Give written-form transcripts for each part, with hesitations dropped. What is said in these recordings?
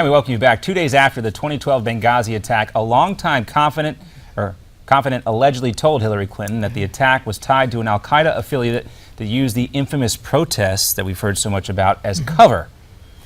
And we welcome you back. 2 days after the 2012 Benghazi attack, a longtime confidant allegedly told Hillary Clinton that the attack was tied to an al-Qaeda affiliate that used the infamous protests that we've heard so much about as cover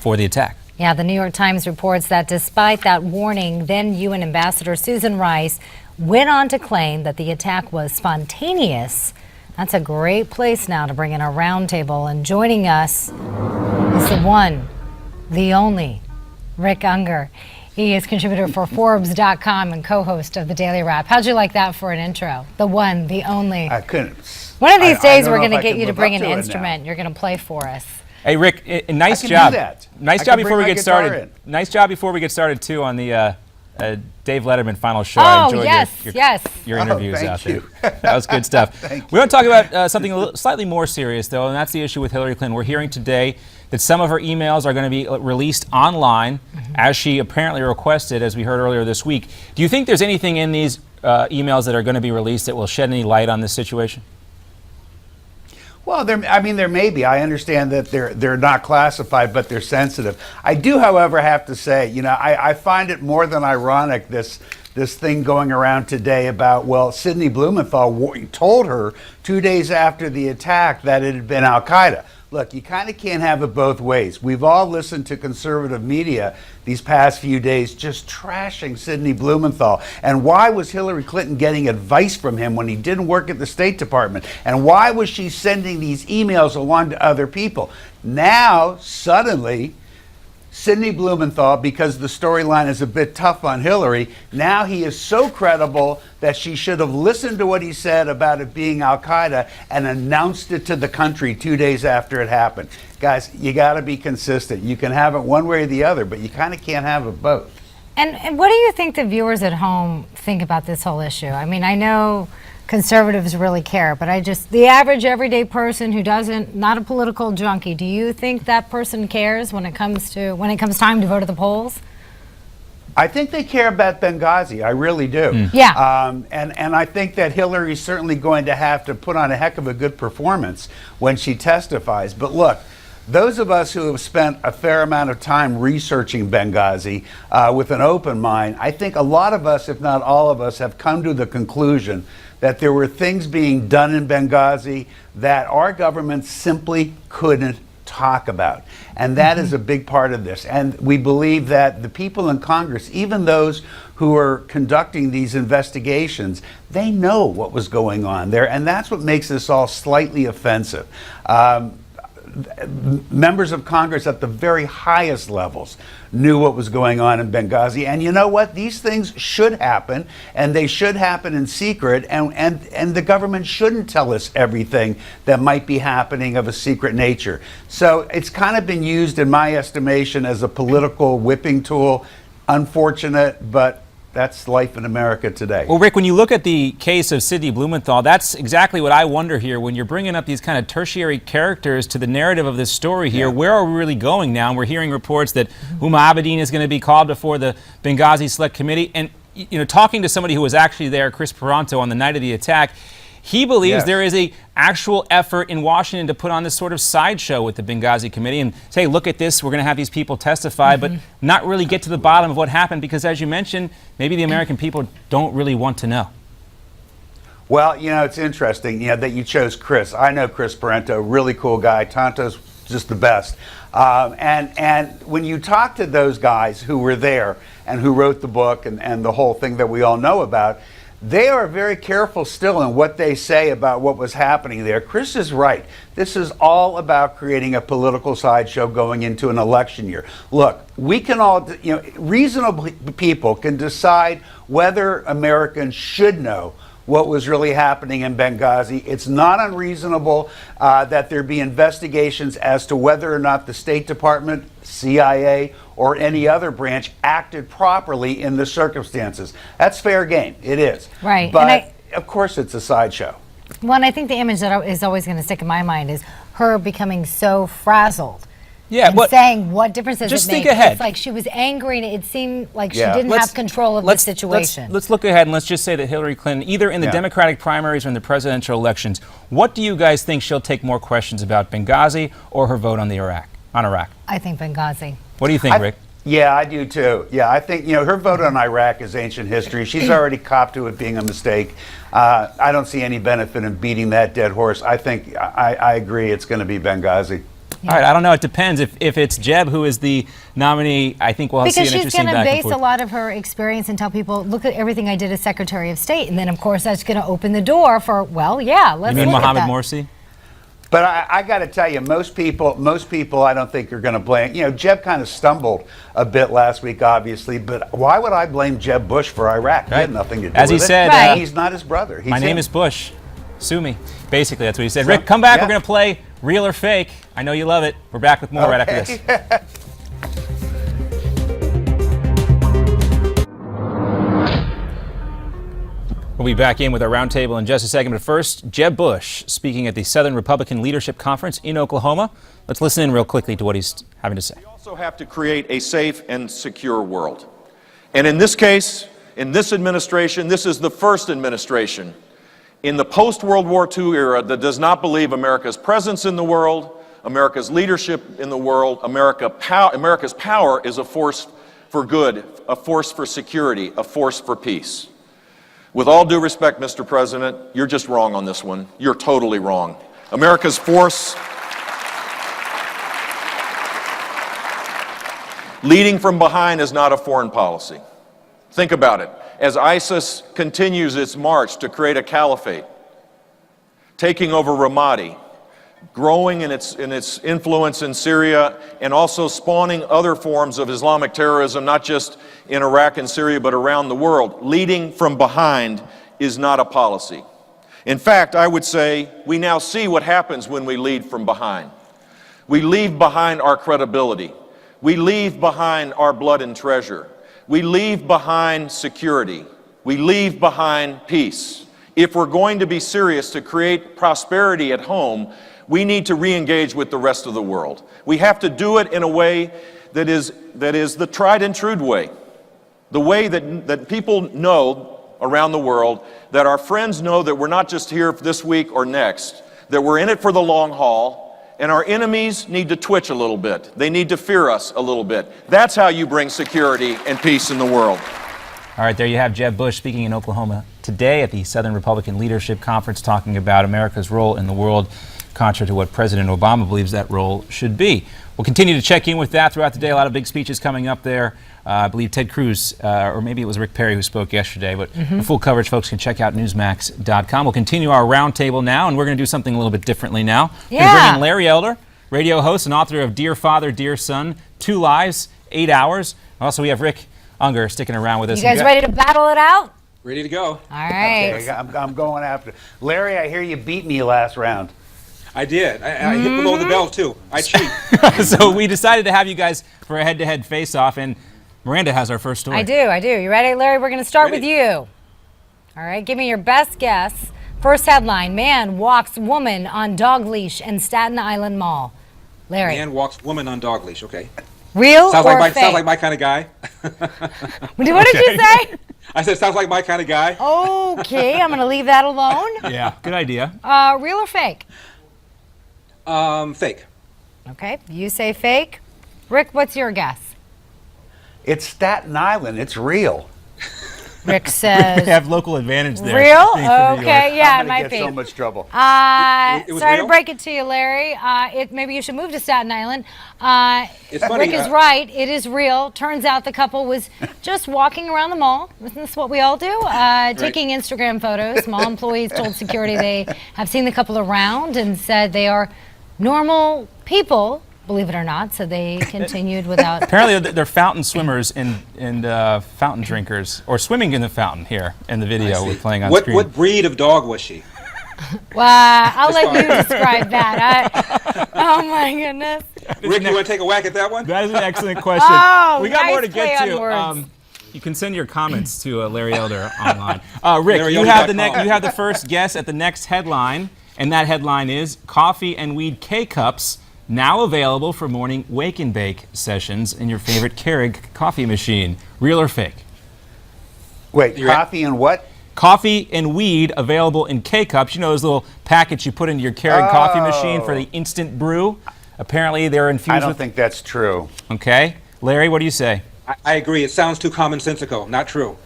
for the attack. Yeah, the New York Times reports that despite that warning, then UN Ambassador Susan Rice went on to claim that the attack was spontaneous. That's a great place now to bring in our roundtable. And joining us is the one, the only, Rick Ungar. He is contributor for Forbes.com and co-host of The Daily Wrap. How'd you like that for an intro? The one, the only. I couldn't. One of these days we're going to get you to bring an instrument. You're going to play for us. Hey, Rick, nice job. job. Do that. Nice job before we get started. Nice job before we get started, too, on the Dave Letterman final show. I enjoyed your interviews out there. That was good stuff. We want to talk about something slightly more serious, though, and that's the issue with Hillary Clinton. We're hearing today that some of her emails are going to be released online, as she apparently requested, as we heard earlier this week. Do you think there's anything in these emails that are going to be released that will shed any light on this situation? Well, there may be. I understand that they're not classified, but they're sensitive. I do, however, have to say, I find it more than ironic, this thing going around today about, well, Sidney Blumenthal told her 2 days after the attack that it had been al-Qaeda. Look, you kind of can't have it both ways. We've all listened to conservative media these past few days just trashing Sidney Blumenthal. And why was Hillary Clinton getting advice from him when he didn't work at the State Department? And why was she sending these emails along to other people? Now, suddenly, Sidney Blumenthal, because the storyline is a bit tough on Hillary, now he is so credible that she should have listened to what he said about it being al-Qaeda and announced it to the country 2 days after it happened. Guys, you got to be consistent. You can have it one way or the other, but you kind of can't have it both. And what do you think the viewers at home think about this whole issue? I mean, I know conservatives really care, but the average everyday person who not a political junkie, do you think that person cares when it comes time to go to the polls? I think they care about Benghazi. I really do. Yeah. And I think that Hillary's certainly going to have to put on a heck of a good performance when she testifies. But look, those of us who have spent a fair amount of time researching Benghazi with an open mind, I think a lot of us, if not all of us, have come to the conclusion that there were things being done in Benghazi that our government simply couldn't talk about. And that is a big part of this. And we believe that the people in Congress, even those who are conducting these investigations, they know what was going on there. And that's what makes this all slightly offensive. Members of Congress at the very highest levels knew what was going on in Benghazi. And you know what? These things should happen, and they should happen in secret, and the government shouldn't tell us everything that might be happening of a secret nature. So it's kind of been used, in my estimation, as a political whipping tool. Unfortunate, but that's life in America today. Well, Rick, when you look at the case of Sidney Blumenthal, that's exactly what I wonder here. When you're bringing up these kind of tertiary characters to the narrative of this story here, where are we really going now? And we're hearing reports that Huma Abedin is going to be called before the Benghazi Select Committee. And, talking to somebody who was actually there, Chris Peranto, on the night of the attack, he believes there is a actual effort in Washington to put on this sort of sideshow with the Benghazi committee and say, look at this, we're going to have these people testify, but not really get to the bottom of what happened, because as you mentioned, maybe the American people don't really want to know. Well, it's interesting, that you chose Chris. I know Chris Peranto, really cool guy. Tonto's just the best. And when you talk to those guys who were there and who wrote the book and the whole thing that we all know about, they are very careful still in what they say about what was happening there. Chris is right. This is all about creating a political sideshow going into an election year. Look, we can all, reasonable people can decide whether Americans should know what was really happening in Benghazi. It's not unreasonable that there be investigations as to whether or not the State Department, CIA, or any other branch acted properly in the circumstances. That's fair game. It is. Right. But of course it's a sideshow. Well, and I think the image that is always going to stick in my mind is her becoming so frazzled. Yeah, and saying, what difference does just it make? Think ahead. It's like she was angry, and it seemed like she didn't have control of the situation. Let's look ahead, and let's just say that Hillary Clinton, either in the Democratic primaries or in the presidential elections, what do you guys think she'll take more questions about, Benghazi or her vote on Iraq? I think Benghazi. What do you think, Rick? Yeah, I do too. Yeah, I think, her vote on Iraq is ancient history. She's already copped to it being a mistake. I don't see any benefit in beating that dead horse. I think, I agree, it's going to be Benghazi. All right, I don't know. It depends. If it's Jeb who is the nominee, I think we'll see an interesting back and forth. Because she's going to base a lot of her experience and tell people, look at everything I did as Secretary of State. And then, of course, that's going to open the door for, well, yeah, let's You mean look at Mohammed that. Morsi? But I got to tell you, most people I don't think are going to blame. Jeb kind of stumbled a bit last week, obviously, but why would I blame Jeb Bush for Iraq? He had nothing to do As with he it. said, Right. He's not his brother. He's my name him. is Bush. Sue me. Basically, that's what he said. Rick, come back. Yeah. We're going to play Real or Fake. I know you love it. We're back with more right after this. We'll be back in with our roundtable in just a second. But first, Jeb Bush speaking at the Southern Republican Leadership Conference in Oklahoma. Let's listen in real quickly to what he's having to say. We also have to create a safe and secure world. And in this case, in this administration, this is the first administration in the post-World War II era that does not believe America's presence in the world, America's leadership in the world, America's power is a force for good, a force for security, a force for peace. With all due respect, Mr. President, you're just wrong on this one. You're totally wrong. America's force leading from behind is not a foreign policy. Think about it. As ISIS continues its march to create a caliphate, taking over Ramadi, growing in its influence in Syria, and also spawning other forms of Islamic terrorism, not just in Iraq and Syria, but around the world, leading from behind is not a policy. In fact, I would say we now see what happens when we lead from behind. We leave behind our credibility. We leave behind our blood and treasure. We leave behind security. We leave behind peace. If we're going to be serious to create prosperity at home, we need to re-engage with the rest of the world. We have to do it in a way that is the tried and true way. The way that people know around the world, that our friends know that we're not just here this week or next, that we're in it for the long haul, and our enemies need to twitch a little bit. They need to fear us a little bit. That's how you bring security and peace in the world. All right, there you have Jeb Bush speaking in Oklahoma today at the Southern Republican Leadership Conference, talking about America's role in the world, contrary to what President Obama believes that role should be. We'll continue to check in with that throughout the day. A lot of big speeches coming up there. I believe Ted Cruz, or maybe it was Rick Perry who spoke yesterday, but the full coverage, folks can check out Newsmax.com. We'll continue our roundtable now, and we're going to do something a little bit differently now. We're going to bring in Larry Elder, radio host and author of Dear Father, Dear Son, 2 Lives, 8 Hours. Also, we have Rick Ungar sticking around with us. You guys ready to battle it out? Ready to go. All right. Okay, I'm going after. Larry, I hear you beat me last round. I did. I hit below the belt, too. I cheat. So we decided to have you guys for a head-to-head face-off, and Miranda has our first story. I do. You ready, Larry? We're going to start with you. All right, give me your best guess. First headline, man walks woman on dog leash in Staten Island Mall. Larry. Man walks woman on dog leash. Okay. Real Sounds or like fake? sounds like my kind of guy. What did you say? I said sounds like my kind of guy. Okay, I'm going to leave that alone. Yeah, good idea. Real or fake? Fake. Okay, you say fake. Rick, what's your guess? It's Staten Island. It's real. Rick They says have local advantage there. real. being from New York. Okay, yeah, it I'm might gonna be. get so much trouble. It was Sorry to real? break it to you, Larry. Maybe you should move to Staten Island. It's funny, Rick is right. It is real. Turns out the couple was just walking around the mall. Isn't this what we all do? Taking Instagram photos. Mall employees told security they have seen the couple around and said they are normal people, believe it or not. So they continued without. Apparently, they're fountain swimmers and fountain drinkers, or swimming in the fountain here in the video we're playing on screen. What breed of dog was she? Well, I'll let you describe that. Oh my goodness. Rick, you want to take a whack at that one? That is an excellent question. Oh, we got nice more to play get on to. words. You can send your comments to Larry Elder online. Rick, Larry you Elder have .com. you have the first guess at the next headline, and that headline is Coffee and Weed K-Cups now available for morning wake and bake sessions in your favorite Keurig coffee machine. Real or fake? Wait, coffee and what? Coffee and weed available in K-Cups. You know those little packets you put into your Keurig coffee machine for the instant brew? Apparently they're infused I don't with... think that's true. Okay. Larry, what do you say? I agree. It sounds too commonsensical. Not true.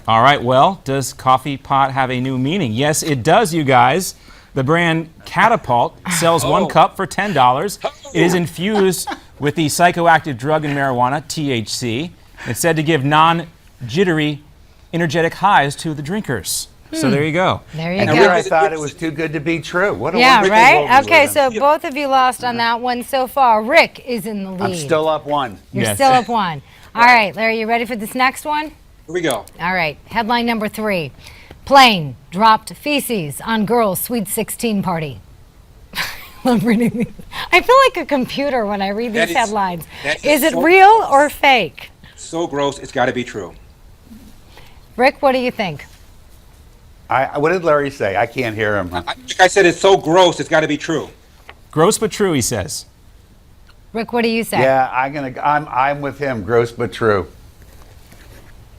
All right, well, does coffee pot have a new meaning? Yes, it does, you guys. The brand Catapult sells one cup for $10. It is infused with the psychoactive drug in marijuana, THC. It's said to give non-jittery, energetic highs to the drinkers. So there you go. There you And go. here I thought it was too good to be true. What a Yeah, wonderful world we right? Okay, live in. so both of you lost on that one so far. Rick is in the lead. I'm still up one. You're Yes. still up one. All right, Larry, you ready for this next one? Here we go. All right, headline number 3. Plane dropped feces on girl's Sweet 16 party. I'm reading these. I feel like a computer when I read That these is- headlines. that Is is it so- real or fake? So gross, it's got to be true. Rick, what do you think? What did Larry say? I can't hear him. Like I said, it's so gross, it's got to be true. Gross but true, he says. Rick, what do you say? Yeah, I'm with him. Gross but true.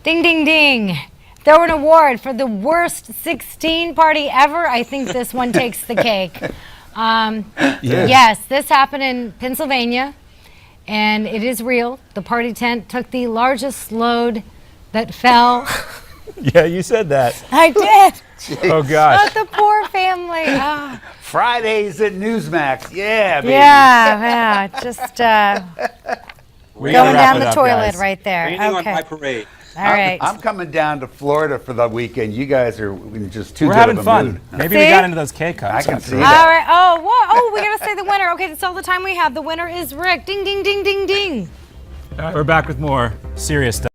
Ding, ding, ding. Throw an award for the worst 16 party ever. I think this one takes the cake. Yes, this happened in Pennsylvania, and it is real. The party tent took the largest load that fell. Yeah, you said that. I did. Oh, gosh. But the poor family. Ah. Fridays at Newsmax. Yeah, baby. Yeah, just We going gotta wrap down it the up, toilet guys. right there. Anything on Okay. my parade. All right. I'm coming down to Florida for the weekend. You guys are in just too We're good having of a fun. mood. Maybe See? we got into those K-cups. I can after see all. that. All right. Oh, what? Oh, we gotta say the winner. Okay, that's all the time we have. The winner is Rick. Ding, ding, ding, ding, ding. All right, we're back with more serious stuff.